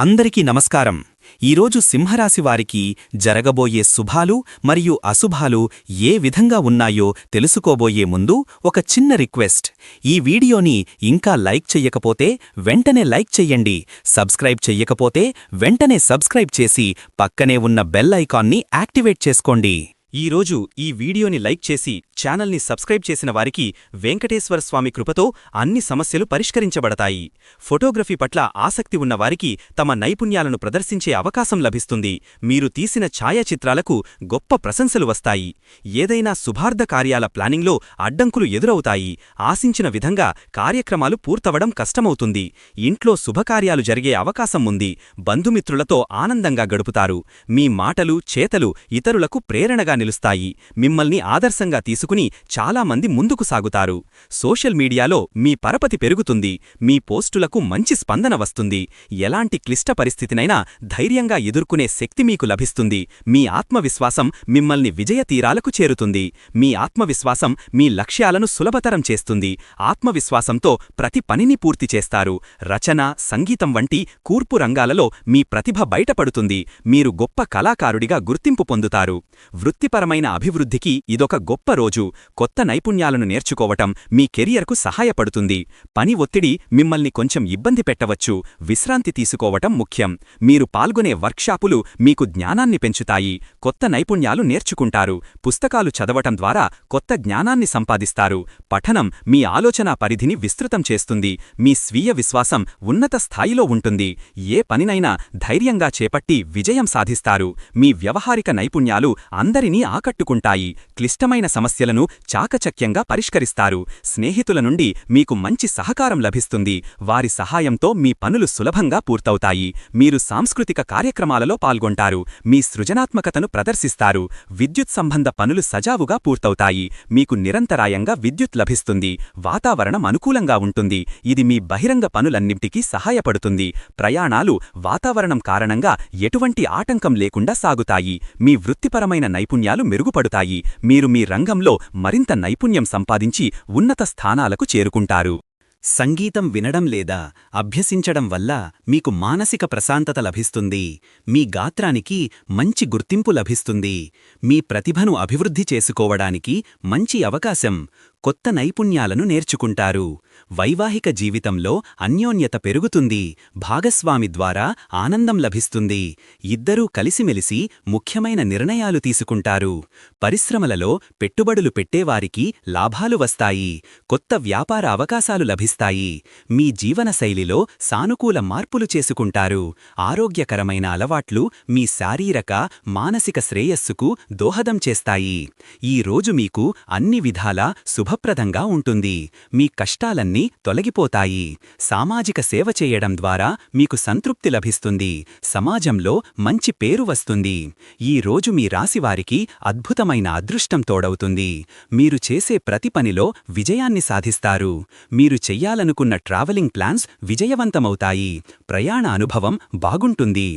అందరికీ నమస్కారం. ఈరోజు సింహరాశి వారికి జరగబోయే శుభాలు మరియు అశుభాలు ఏ విధంగా ఉన్నాయో తెలుసుకోబోయే ముందు ఒక చిన్న రిక్వెస్ట్. ఈ వీడియోని ఇంకా లైక్ చెయ్యకపోతే వెంటనే లైక్ చెయ్యండి. సబ్స్క్రైబ్ చెయ్యకపోతే వెంటనే సబ్స్క్రైబ్ చేసి పక్కనే ఉన్న బెల్ ఐకాన్ని యాక్టివేట్ చేసుకోండి. ఈరోజు ఈ వీడియోని లైక్ చేసి ఛానల్ని సబ్స్క్రైబ్ చేసిన వారికి వెంకటేశ్వర స్వామి కృపతో అన్ని సమస్యలు పరిష్కరించబడతాయి. ఫోటోగ్రఫీ పట్ల ఆసక్తి ఉన్నవారికి తమ నైపుణ్యాలను ప్రదర్శించే అవకాశం లభిస్తుంది. మీరు తీసిన ఛాయాచిత్రాలకు గొప్ప ప్రశంసలు వస్తాయి. ఏదైనా శుభార్థ కార్యాల ప్లానింగ్లో అడ్డంకులు ఎదురవుతాయి. ఆశించిన విధంగా కార్యక్రమాలు పూర్తవడం కష్టమవుతుంది. ఇంట్లో శుభకార్యాలు జరిగే అవకాశం ఉంది. బంధుమిత్రులతో ఆనందంగా గడుపుతారు. మీ మాటలు చేతలు ఇతరులకు ప్రేరణగా నిలుస్తాయి. మిమ్మల్ని ఆదర్శంగా తీసుకుని చాలామంది ముందుకు సాగుతారు. సోషల్ మీడియాలో మీ పరపతి పెరుగుతుంది. మీ పోస్టులకు మంచి స్పందన వస్తుంది. ఎలాంటి క్లిష్ట పరిస్థితినైనా ధైర్యంగా ఎదుర్కొనే శక్తి మీకు లభిస్తుంది. మీ ఆత్మవిశ్వాసం మిమ్మల్ని విజయ తీరాలకు చేరుతుంది. మీ ఆత్మవిశ్వాసం మీ లక్ష్యాలను సులభతరం చేస్తుంది. ఆత్మవిశ్వాసంతో ప్రతి పనిని పూర్తి చేస్తారు. రచన, సంగీతం వంటి కూర్పు రంగాలలో మీ ప్రతిభ బయటపడుతుంది. మీరు గొప్ప కళాకారుడిగా గుర్తింపు పొందుతారు. వృత్తిపరమైన అభివృద్ధికి ఇదొక గొప్ప రోజు. కొత్త నైపుణ్యాలను నేర్చుకోవటం మీ కెరియర్కు సహాయపడుతుంది. పని ఒత్తిడి మిమ్మల్ని కొంచెం ఇబ్బంది పెట్టవచ్చు. విశ్రాంతి తీసుకోవటం ముఖ్యం. మీరు పాల్గొనే వర్క్షాపులు మీకు జ్ఞానాన్ని పెంచుతాయి. కొత్త నైపుణ్యాలు నేర్చుకుంటారు. పుస్తకాలు చదవటం ద్వారా కొత్త జ్ఞానాన్ని సంపాదిస్తారు. పఠనం మీ ఆలోచనా పరిధిని విస్తృతం చేస్తుంది. మీ స్వీయ విశ్వాసం ఉన్నత స్థాయిలో ఉంటుంది. ఏ పనినైనా ధైర్యంగా చేపట్టి విజయం సాధిస్తారు. మీ వ్యవహారిక నైపుణ్యాలు అందరినీ ఆకట్టుకుంటాయి. క్లిష్టమైన సమస్యలను చాకచక్యంగా పరిష్కరిస్తారు. స్నేహితుల నుండి మీకు మంచి సహకారం లభిస్తుంది. వారి సహాయంతో మీ పనులు సులభంగా పూర్తవుతాయి. మీరు సాంస్కృతిక కార్యక్రమాలలో పాల్గొంటారు. మీ సృజనాత్మకతను ప్రదర్శిస్తారు. విద్యుత్ సంబంధ పనులు సజావుగా పూర్తవుతాయి. మీకు నిరంతరాయంగా విద్యుత్ లభిస్తుంది. వాతావరణం అనుకూలంగా ఉంటుంది. ఇది మీ బహిరంగ పనులన్నింటికీ సహాయపడుతుంది. ప్రయాణాలు వాతావరణం కారణంగా ఎటువంటి ఆటంకం లేకుండా సాగుతాయి. మీ వృత్తిపరమైన నైపుణ్యాలు మెరుగుపడుతాయి. మీరు మీ రంగంలో మరింత నైపుణ్యం సంపాదించి ఉన్నత స్థానాలకు చేరుకుంటారు. సంగీతం వినడం లేదా అభ్యసించడం వల్ల మీకు మానసిక ప్రశాంతత లభిస్తుంది. మీ గాత్రానికి మంచి గుర్తింపు లభిస్తుంది. మీ ప్రతిభను అభివృద్ధి చేసుకోవడానికి మంచి అవకాశం. కొత్త నైపుణ్యాలను నేర్చుకుంటారు. వైవాహిక జీవితంలో అన్యోన్యత పెరుగుతుంది. భాగస్వామి ద్వారా ఆనందం లభిస్తుంది. ఇద్దరూ కలిసిమెలిసి ముఖ్యమైన నిర్ణయాలు తీసుకుంటారు. పరిశ్రమలలో పెట్టుబడులు పెట్టేవారికి లాభాలు వస్తాయి. కొత్త వ్యాపార అవకాశాలు లభిస్తాయి. మీ జీవనశైలిలో సానుకూల మార్పులు చేసుకుంటారు. ఆరోగ్యకరమైన అలవాట్లు మీ శారీరక, మానసిక శ్రేయస్సుకు దోహదం చేస్తాయి. ఈ రోజు మీకు అన్ని విధాలా శుభప్రదంగా ఉంటుంది. మీ కష్టాలన్నీ తొలగిపోతాయి. సామాజిక సేవ చేయడం ద్వారా మీకు సంతృప్తి లభిస్తుంది. సమాజంలో మంచి పేరు వస్తుంది. ఈ రోజు మీ రాశివారికి అద్భుతమైన అదృష్టం తోడవుతుంది. మీరు చేసే ప్రతి పనిలో విజయాన్ని సాధిస్తారు. మీరు చెయ్యాలనుకున్న ట్రావెలింగ్ ప్లాన్స్ విజయవంతమవుతాయి. ప్రయాణ అనుభవం బాగుంటుంది.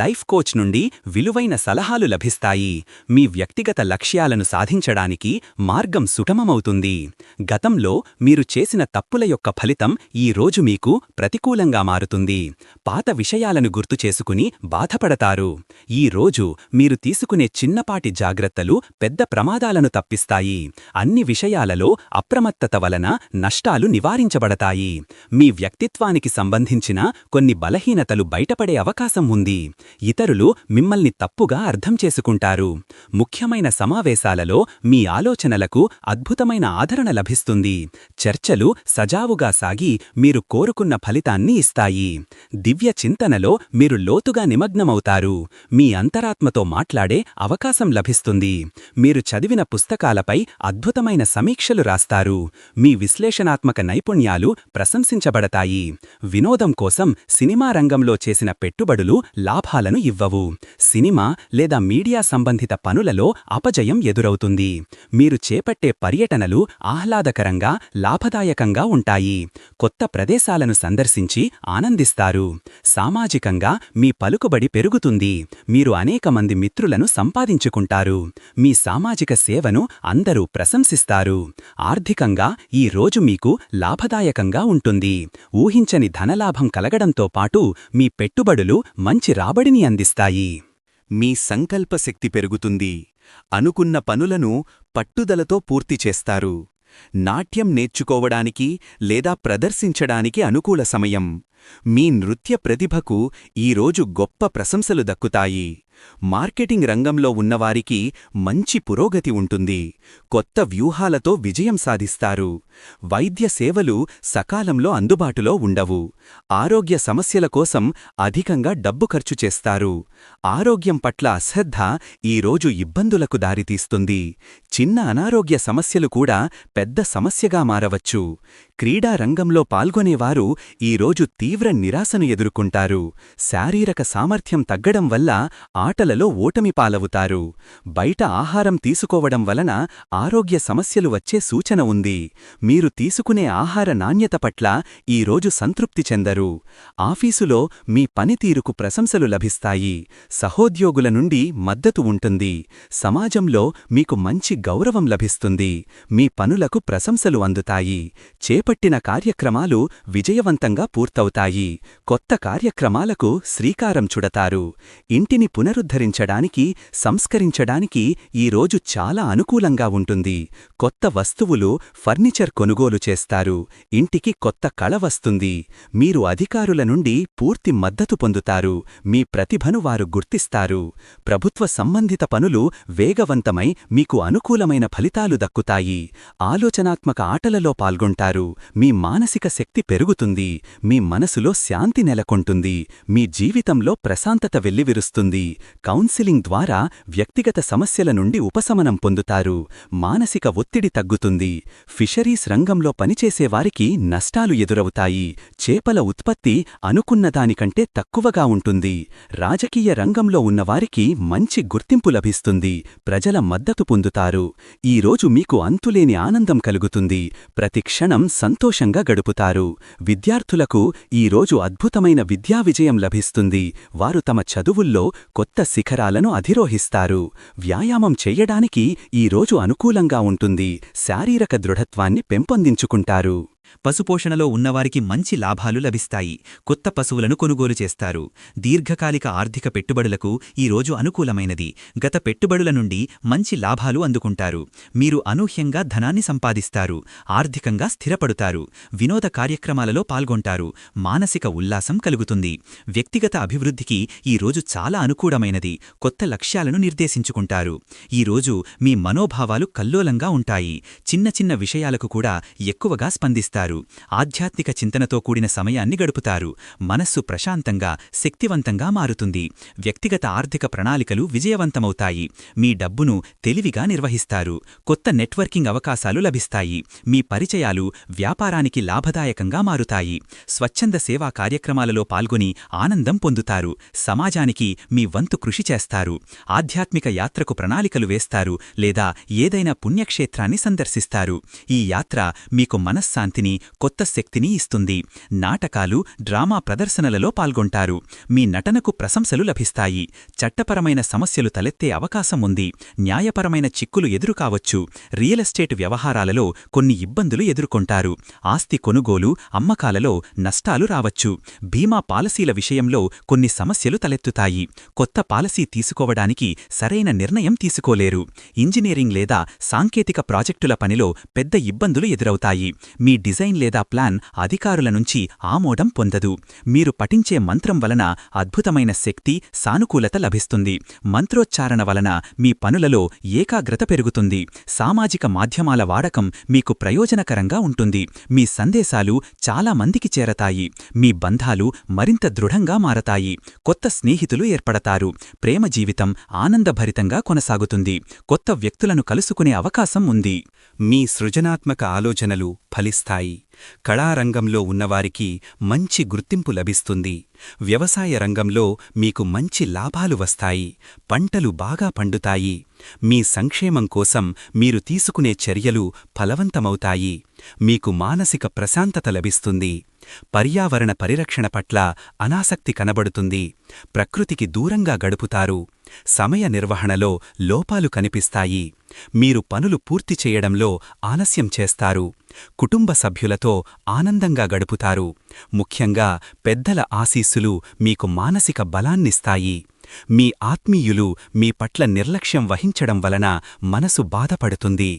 లైఫ్ కోచ్ నుండి విలువైన సలహాలు లభిస్తాయి. మీ వ్యక్తిగత లక్ష్యాలను సాధించడానికి మార్గం సుగమమవుతుంది. గతంలో మీరు చేసిన తప్పుల యొక్క ఫలితం ఈ రోజు మీకు ప్రతికూలంగా మారుతుంది. పాత విషయాలను గుర్తుచేసుకుని బాధపడతారు. ఈ రోజు మీరు తీసుకునే చిన్నపాటి జాగ్రత్తలు పెద్ద ప్రమాదాలను తప్పిస్తాయి. అన్ని విషయాలలో అప్రమత్తత వలన నష్టాలు నివారించబడతాయి. మీ వ్యక్తిత్వానికి సంబంధించిన కొన్ని బలహీనతలు బయటపడే అవకాశం ఉంది. ఇతరులు మిమ్మల్ని తప్పుగా అర్థం చేసుకుంటారు. ముఖ్యమైన సమావేశాలలో మీ ఆలోచనలకు అద్భుతమైన ఆదరణ లభిస్తుంది. చర్చలు సజావుగా సాగి మీరు కోరుకున్న ఫలితాన్ని ఇస్తాయి. దివ్య చింతనలో మీరు లోతుగా నిమగ్నమవుతారు. మీ అంతరాత్మతో మాట్లాడే అవకాశం లభిస్తుంది. మీరు చదివిన పుస్తకాలపై అద్భుతమైన సమీక్షలు రాస్తారు. మీ విశ్లేషణాత్మక నైపుణ్యాలు ప్రశంసించబడతాయి. వినోదం కోసం సినిమా రంగంలో చేసిన పెట్టుబడులు లాభాలను ఇవ్వవు. సినిమా లేదా మీడియా సంబంధిత పనులలో అపజయం ఎదురవుతుంది. మీరు చేపట్టే పర్యటనలు ఆహ్లాదకరంగా, లాభదాయకంగా ఉంటాయి. కొత్త ప్రదేశాలను సందర్శించి ఆనందిస్తారు. సామాజికంగా మీ పలుకుబడి పెరుగుతుంది. మీరు అనేక మంది మిత్రులను సంపాదించుకుంటారు. మీ సామాజిక సేవను అందరూ ప్రశంసిస్తారు. ఆర్థికంగా ఈ రోజు మీకు లాభదాయకంగా ఉంటుంది. ఊహించని ధనలాభం కలగడంతో పాటు మీ పెట్టుబడులు మంచి రాబడిని అందిస్తాయి. మీ సంకల్పశక్తి పెరుగుతుంది. అనుకున్న పనులను పట్టుదలతో పూర్తి చేస్తారు. నాట్యం నేర్చుకోవడానికి లేదా ప్రదర్శించడానికి అనుకూల సమయం. మీ నృత్య ప్రతిభకు ఈరోజు గొప్ప ప్రశంసలు దక్కుతాయి. మార్కెటింగ్ రంగంలో ఉన్నవారికి మంచి పురోగతి ఉంటుంది. కొత్త వ్యూహాలతో విజయం సాధిస్తారు. వైద్య సేవలు సకాలంలో అందుబాటులో ఉండవు. ఆరోగ్య సమస్యల కోసం అధికంగా డబ్బు ఖర్చు చేస్తారు. ఆరోగ్యం పట్ల అశ్రద్ధ ఈరోజు ఇబ్బందులకు దారితీస్తుంది. చిన్న అనారోగ్య సమస్యలు కూడా పెద్ద సమస్యగా మారవచ్చు. క్రీడా రంగంలో పాల్గొనేవారు ఈరోజు తీవ్ర నిరాశను ఎదుర్కొంటారు. శారీరక సామర్థ్యం తగ్గడం వల్ల ఆటలలో ఓటమి పాలవుతారు. బయట ఆహారం తీసుకోవడం వలన ఆరోగ్య సమస్యలు వచ్చే సూచన ఉంది. మీరు తీసుకునే ఆహార నాణ్యత పట్ల ఈరోజు సంతృప్తి చెందరు. ఆఫీసులో మీ పనితీరుకు ప్రశంసలు లభిస్తాయి. సహోద్యోగుల నుండి మద్దతు ఉంటుంది. సమాజంలో మీకు మంచి గౌరవం లభిస్తుంది. మీ పనులకు ప్రశంసలు అందుతాయి. చేపట్టిన కార్యక్రమాలు విజయవంతంగా పూర్తవుతాయి. కొత్త కార్యక్రమాలకు శ్రీకారం చుడతారు. ఇంటిని పునరుద్ధరించడానికి, సంస్కరించడానికి ఈరోజు చాలా అనుకూలంగా ఉంటుంది. కొత్త వస్తువులు, ఫర్నిచర్ కొనుగోలు చేస్తారు. ఇంటికి కొత్త కళ వస్తుంది. మీరు అధికారుల నుండి పూర్తి మద్దతు పొందుతారు. మీ ప్రతిభను వారు గుర్తిస్తారు. ప్రభుత్వ సంబంధిత పనులు వేగవంతమై మీకు అనుకూలమైన ఫలితాలు దక్కుతాయి. ఆలోచనాత్మక ఆటలలో పాల్గొంటారు. మీ మానసిక శక్తి పెరుగుతుంది. మీ మనసులో శాంతి నెలకొంటుంది. మీ జీవితంలో ప్రశాంతత వెల్లివిరుస్తుంది. కౌన్సిలింగ్ ద్వారా వ్యక్తిగత సమస్యల నుండి ఉపశమనం పొందుతారు. మానసిక ఒత్తిడి తగ్గుతుంది. ఫిషరీస్ రంగంలో పనిచేసేవారికి నష్టాలు ఎదురవుతాయి. చేపల ఉత్పత్తి అనుకున్నదానికంటే తక్కువగా ఉంటుంది. రాజకీయ రంగంలో ఉన్నవారికి మంచి గుర్తింపు లభిస్తుంది. ప్రజల మద్దతు పొందుతారు. ఈరోజు మీకు అంతులేని ఆనందం కలుగుతుంది. ప్రతి క్షణం సంతోషంగా గడుపుతారు. విద్యార్థులకు ఈరోజు అద్భుతమైన విద్యా విజయం లభిస్తుంది. వారు తమ చదువుల్లో కొత్త శిఖరాలను అధిరోహిస్తారు. వ్యాయామం చెయ్యడానికి ఈరోజు అనుకూలంగా ఉంటుంది. శారీరక దృఢత్వాన్ని పెంపొందించుకుంటారు. పశుపోషణలో ఉన్నవారికి మంచి లాభాలు లభిస్తాయి. కొత్త పశువులను కొనుగోలు చేస్తారు. దీర్ఘకాలిక ఆర్థిక పెట్టుబడులకు ఈరోజు అనుకూలమైనది. గత పెట్టుబడుల నుండి మంచి లాభాలు అందుకుంటారు. మీరు అనూహ్యంగా ధనాన్ని సంపాదిస్తారు. ఆర్థికంగా స్థిరపడుతారు. వినోద కార్యక్రమాలలో పాల్గొంటారు. మానసిక ఉల్లాసం కలుగుతుంది. వ్యక్తిగత అభివృద్ధికి ఈరోజు చాలా అనుకూలమైనది. కొత్త లక్ష్యాలను నిర్దేశించుకుంటారు. ఈరోజు మీ మనోభావాలు కల్లోలంగా ఉంటాయి. చిన్న చిన్న విషయాలకు కూడా ఎక్కువగా స్పందిస్తారు. ఆధ్యాత్మిక చింతనతో కూడిన సమయాన్ని గడుపుతారు. మనస్సు ప్రశాంతంగా, శక్తివంతంగా మారుతుంది. వ్యక్తిగత ఆర్థిక ప్రణాళికలు విజయవంతమవుతాయి. మీ డబ్బును తెలివిగా నిర్వహిస్తారు. కొత్త నెట్వర్కింగ్ అవకాశాలు లభిస్తాయి. మీ పరిచయాలు వ్యాపారానికి లాభదాయకంగా మారుతాయి. స్వచ్ఛంద సేవా కార్యక్రమాలలో పాల్గొని ఆనందం పొందుతారు. సమాజానికి మీ వంతు కృషి చేస్తారు. ఆధ్యాత్మిక యాత్రకు ప్రణాళికలు వేస్తారు లేదా ఏదైనా పుణ్యక్షేత్రాన్ని సందర్శిస్తారు. ఈ యాత్ర మీకు మనశ్శాంతిని, కొత్త శక్తిని ఇస్తుంది. నాటకాలు, డ్రామా ప్రదర్శనలలో పాల్గొంటారు. మీ నటనకు ప్రశంసలు లభిస్తాయి. చట్టపరమైన సమస్యలు తలెత్తే అవకాశం ఉంది. న్యాయపరమైన చిక్కులు ఎదురుకావచ్చు. రియల్ ఎస్టేట్ వ్యవహారాలలో కొన్ని ఇబ్బందులు ఎదుర్కొంటారు. ఆస్తి కొనుగోలు, అమ్మకాలలో నష్టాలు రావచ్చు. బీమా పాలసీల విషయంలో కొన్ని సమస్యలు తలెత్తుతాయి. కొత్త పాలసీ తీసుకోవడానికి సరైన నిర్ణయం తీసుకోలేరు. ఇంజనీరింగ్ లేదా సాంకేతిక ప్రాజెక్టుల పనిలో పెద్ద ఇబ్బందులు ఎదురవుతాయి. మీ డిజైన్ లేదా ప్లాన్ అధికారుల నుంచి ఆమోదం పొందదు. మీరు పఠించే మంత్రం వలన అద్భుతమైన శక్తి, సానుకూలత లభిస్తుంది. మంత్రోచ్చారణ వలన మీ పనులలో ఏకాగ్రత పెరుగుతుంది. సామాజిక మాధ్యమాల వాడకం మీకు ప్రయోజనకరంగా ఉంటుంది. మీ సందేశాలు చాలా మందికి చేరతాయి. మీ బంధాలు మరింత దృఢంగా మారతాయి. కొత్త స్నేహితులు ఏర్పడతారు. ప్రేమ జీవితం ఆనందభరితంగా కొనసాగుతుంది. కొత్త వ్యక్తులను కలుసుకునే అవకాశం ఉంది. మీ సృజనాత్మక ఆలోచనలు ఫలిస్తాయి. వస్తాయి. కళారంగంలో ఉన్నవారికి మంచి గుర్తింపు లభిస్తుంది. వ్యవసాయ రంగంలో మీకు మంచి లాభాలు వస్తాయి. పంటలు బాగా పండుతాయి. మీ సంక్షేమం కోసం మీరు తీసుకునే చర్యలు ఫలవంతమవుతాయి. మీకు మానసిక ప్రశాంతత లభిస్తుంది. పర్యావరణ పరిరక్షణ పట్ల అనాసక్తి కనబడుతుంది. ప్రకృతికి దూరంగా గడుపుతారు. సమయ నిర్వహణలో లోపాలు కనిపిస్తాయి. మీరు పనులు పూర్తి చేయడంలో ఆలస్యం చేస్తారు. కుటుంబ సభ్యులతో ఆనందంగా గడుపుతారు. ముఖ్యంగా పెద్దల ఆశీస్సులు మీకు మానసిక బలాన్నిస్తాయి. మీ ఆత్మీయులు మీ పట్ల నిర్లక్ష్యం వహించడం వలన మనసు బాధపడుతుంది.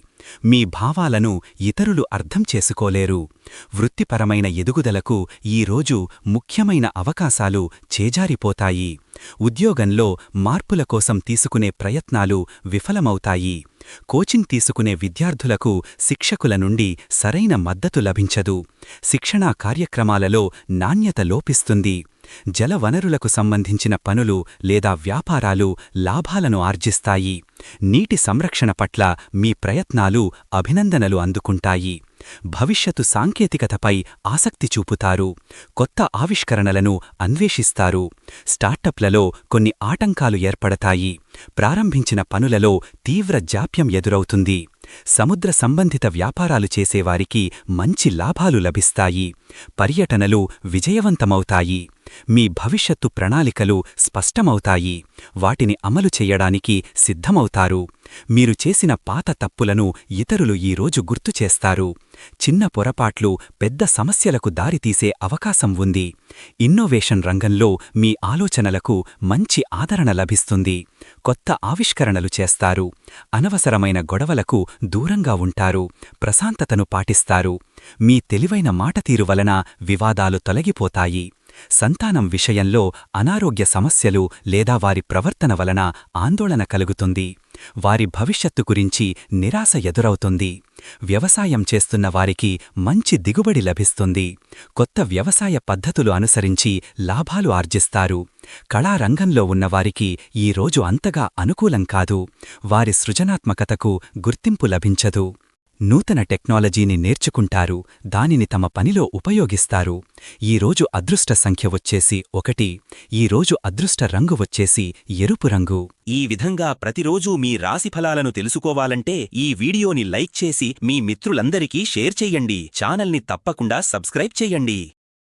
మీ భావాలను ఇతరులు అర్థం చేసుకోలేరు. వృత్తిపరమైన ఎదుగుదలకు ఈరోజు ముఖ్యమైన అవకాశాలు చేజారిపోతాయి. ఉద్యోగంలో మార్పుల కోసం తీసుకునే ప్రయత్నాలు విఫలమవుతాయి. కోచింగ్ తీసుకునే విద్యార్థులకు శిక్షకుల నుండి సరైన మద్దతు లభించదు. శిక్షణా కార్యక్రమాలలో నాణ్యత లోపిస్తుంది. జలవనరులకు సంబంధించిన పనులు లేదా వ్యాపారాలు లాభాలను ఆర్జిస్తాయి. నీటి సంరక్షణ పట్ల మీ ప్రయత్నాలు అభినందనలు అందుకుంటాయి. భవిష్యత్తు సాంకేతికతపై ఆసక్తి చూపుతారు. కొత్త ఆవిష్కరణలను అన్వేషిస్తారు. స్టార్టప్లలో కొన్ని ఆటంకాలు ఏర్పడతాయి. ప్రారంభించిన పనులలో తీవ్ర జాప్యం ఎదురవుతుంది. సముద్ర సంబంధిత వ్యాపారాలు చేసేవారికి మంచి లాభాలు లభిస్తాయి. పర్యటనలు విజయవంతమవుతాయి. మీ భవిష్యత్తు ప్రణాళికలు స్పష్టమవుతాయి. వాటిని అమలు చెయ్యడానికి సిద్ధమవుతారు. మీరు చేసిన పాత తప్పులను ఇతరులు ఈరోజు గుర్తుచేస్తారు. చిన్న పొరపాట్లు పెద్ద సమస్యలకు దారితీసే అవకాశం ఉంది. ఇన్నోవేషన్ రంగంలో మీ ఆలోచనలకు మంచి ఆదరణ లభిస్తుంది. కొత్త ఆవిష్కరణలు చేస్తారు. అనవసరమైన గొడవలకు దూరంగా ఉంటారు. ప్రశాంతతను పాటిస్తారు. మీ తెలివైన మాటతీరు వలన వివాదాలు తొలగిపోతాయి. సంతానం విషయంలో అనారోగ్య సమస్యలు లేదా వారి ప్రవర్తన వలన ఆందోళన కలుగుతుంది. వారి భవిష్యత్తు గురించి నిరాశ ఎదురవుతుంది. వ్యవసాయం చేస్తున్న వారికి మంచి దిగుబడి లభిస్తుంది. కొత్త వ్యవసాయ పద్ధతులు అనుసరించి లాభాలు ఆర్జిస్తారు. కళారంగంలో ఉన్నవారికి ఈరోజు అంతగా అనుకూలం కాదు. వారి సృజనాత్మకతకు గుర్తింపు లభించదు. నూతన టెక్నాలజీని నేర్చుకుంటారు. దానిని తమ పనిలో ఉపయోగిస్తారు. ఈరోజు అదృష్ట సంఖ్య వచ్చేసి 1. ఈరోజు అదృష్ట రంగు వచ్చేసి ఎరుపు రంగు. ఈ విధంగా ప్రతిరోజూ మీ రాశిఫలాలను తెలుసుకోవాలంటే ఈ వీడియోని లైక్ చేసి మీ మిత్రులందరికీ షేర్ చెయ్యండి. ఛానల్ని తప్పకుండా సబ్స్క్రైబ్ చెయ్యండి.